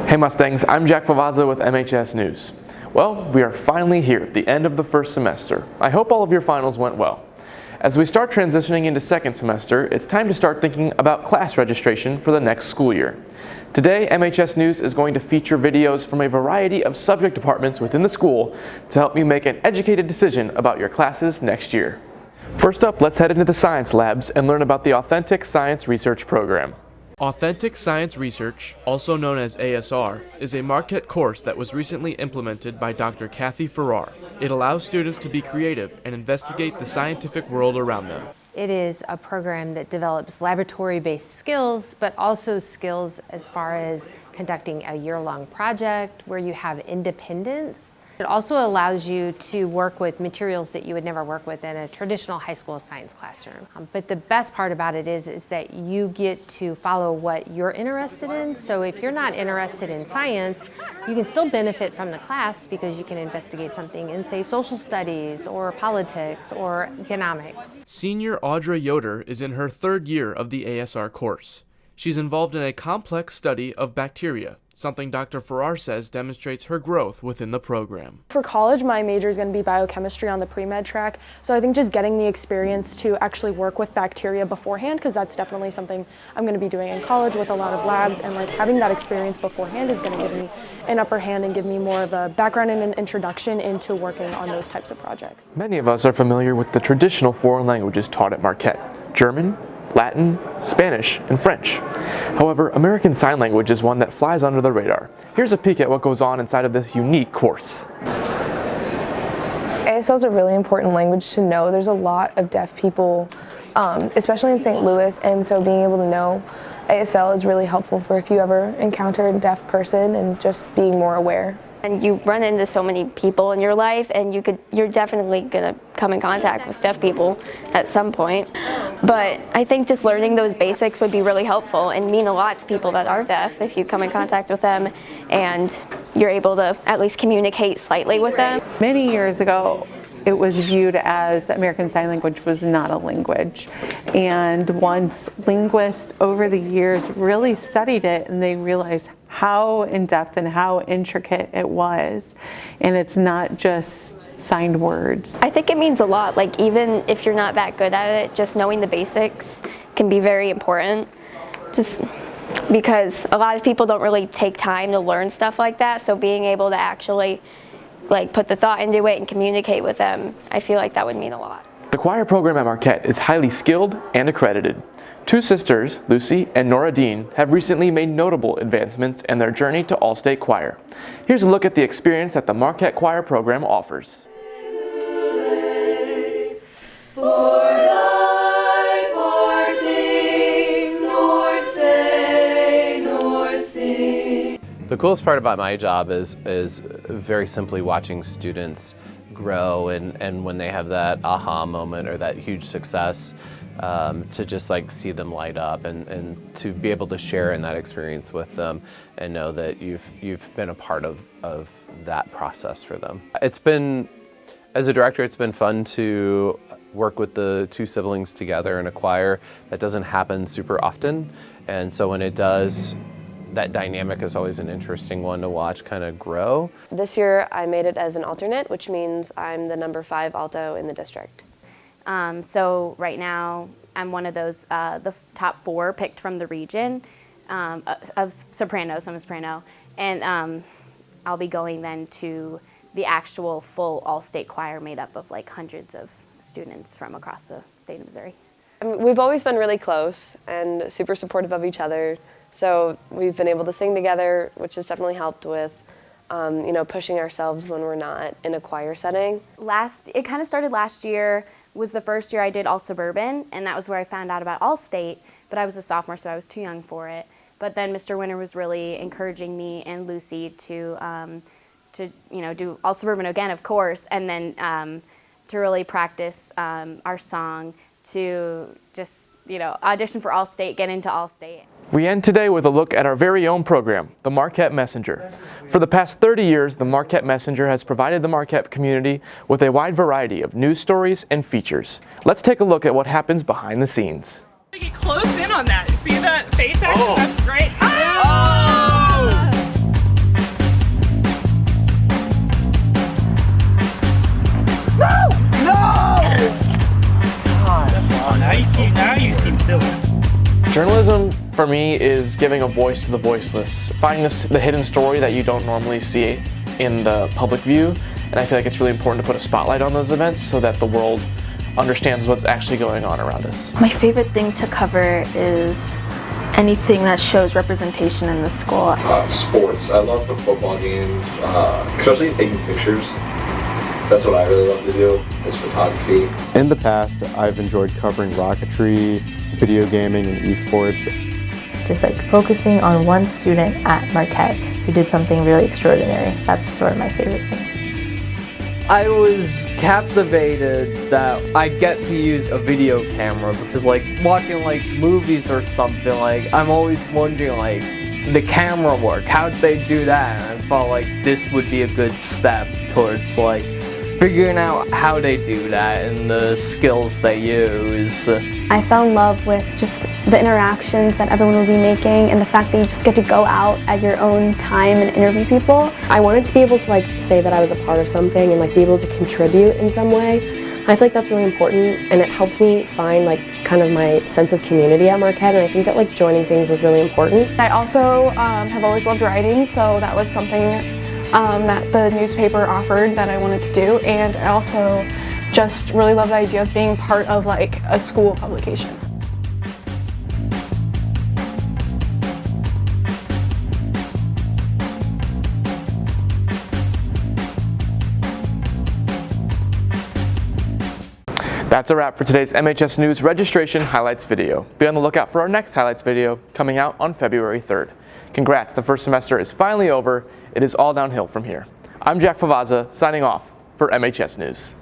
Hey Mustangs, I'm Jack Favazza with MHS News. Well, we are finally here at the end of the first semester. I hope all of your finals went well. As we start transitioning into second semester, it's time to start thinking about class registration for the next school year. Today, MHS News is going to feature videos from a variety of subject departments within the school to help you make an educated decision about your classes next year. First up, let's head into the science labs and learn about the Authentic Science Research Program. Authentic Science Research, also known as ASR, is a Marquette course that was recently implemented by Dr. Cassie. It allows students to be creative and investigate the scientific world around them. It is a program that develops laboratory-based skills, but also skills as far as conducting a year-long project where you have independence. It also allows you to work with materials that you would never work with in a traditional high school science classroom. But the best part about it is that you get to follow what you're interested in. So if you're not interested in science, you can still benefit from the class because you can investigate something in, say, social studies or politics or economics. Senior Audra Yoder is in her third year of the ASR course. She's involved in a complex study of bacteria, something Dr. Farrar says demonstrates her growth within the program. For college, my major is going to be biochemistry on the pre-med track, so I think just getting the experience to actually work with bacteria beforehand, because that's definitely something I'm going to be doing in college with a lot of labs, and like having that experience beforehand is going to give me an upper hand and give me more of a background and an introduction into working on those types of projects. Many of us are familiar with the traditional foreign languages taught at Marquette: German, Latin, Spanish, and French. However, American Sign Language is one that flies under the radar. Here's a peek at what goes on inside of this unique course. ASL is a really important language to know. There's a lot of deaf people, especially in St. Louis, and so being able to know ASL is really helpful for if you ever encounter a deaf person and just being more aware. And you run into so many people in your life, and you're definitely gonna come in contact with deaf people at some point. But I think just learning those basics would be really helpful and mean a lot to people that are deaf if you come in contact with them and you're able to at least communicate slightly with them. Many years ago, it was viewed as American Sign Language was not a language. And once linguists over the years really studied it, and they realized how in-depth and how intricate it was. And it's not just signed words. I think it means a lot. Like, even if you're not that good at it, just knowing the basics can be very important. Just because a lot of people don't really take time to learn stuff like that. So being able to actually put the thought into it and communicate with them, I feel like that would mean a lot. The choir program at Marquette is highly skilled and accredited. Two sisters, Lucy and Nora Dean, have recently made notable advancements in their journey to All-State Choir. Here's a look at the experience that the Marquette Choir program offers. The coolest part about my job is very simply watching students grow, and when they have that aha moment or that huge success, to just see them light up and to be able to share in that experience with them and know that you've been a part of that process for them. As a director, it's been fun to work with the two siblings together in a choir. That doesn't happen super often, and so when it does, that dynamic is always an interesting one to watch kind of grow. This year I made it as an alternate, which means I'm the number 5 alto in the district. So right now I'm one of those, the top 4 picked from the region of sopranos. I'm a soprano. And I'll be going then to the actual full all-state choir made up of hundreds of students from across the state of Missouri. We've always been really close and super supportive of each other. So we've been able to sing together, which has definitely helped with pushing ourselves when we're not in a choir setting. It kind of started last year, was the first year I did all suburban, and that was where I found out about all state, but I was a sophomore, so I was too young for it. But then Mr. Winter was really encouraging me and Lucy to do all suburban again, of course, and then to really practice our song, to just audition for all state, get into all state. We end today with a look at our very own program, the Marquette Messenger. For the past 30 years, the Marquette Messenger has provided the Marquette community with a wide variety of news stories and features. Let's take a look at what happens behind the scenes. Get close in on that. See that face action? Oh. That's great. Oh! me is giving a voice to the voiceless, finding the hidden story that you don't normally see in the public view, and I feel like it's really important to put a spotlight on those events so that the world understands what's actually going on around us. My favorite thing to cover is anything that shows representation in the school. Sports. I love the football games, especially taking pictures. That's what I really love to do, is photography. In the past, I've enjoyed covering rocketry, video gaming, and esports. Just like focusing on one student at Marquette who did something really extraordinary. That's sort of my favorite thing. I was captivated that I get to use a video camera because like watching like movies or something, like I'm always wondering like the camera work, how'd they do that? And I felt like this would be a good step towards like figuring out how they do that and the skills they use. I fell in love with just the interactions that everyone will be making and the fact that you just get to go out at your own time and interview people. I wanted to be able to like say that I was a part of something and like be able to contribute in some way. I feel like that's really important, and it helped me find like kind of my sense of community at Marquette, and I think that like joining things is really important. I also have always loved writing, so that was something that the newspaper offered that I wanted to do, and I also just really love the idea of being part of like a school publication. That's a wrap for today's MHS News registration highlights video. Be on the lookout for our next highlights video coming out on February 3rd. Congrats, the first semester is finally over. It is all downhill from here. I'm Jack Favazza, signing off for MHS News.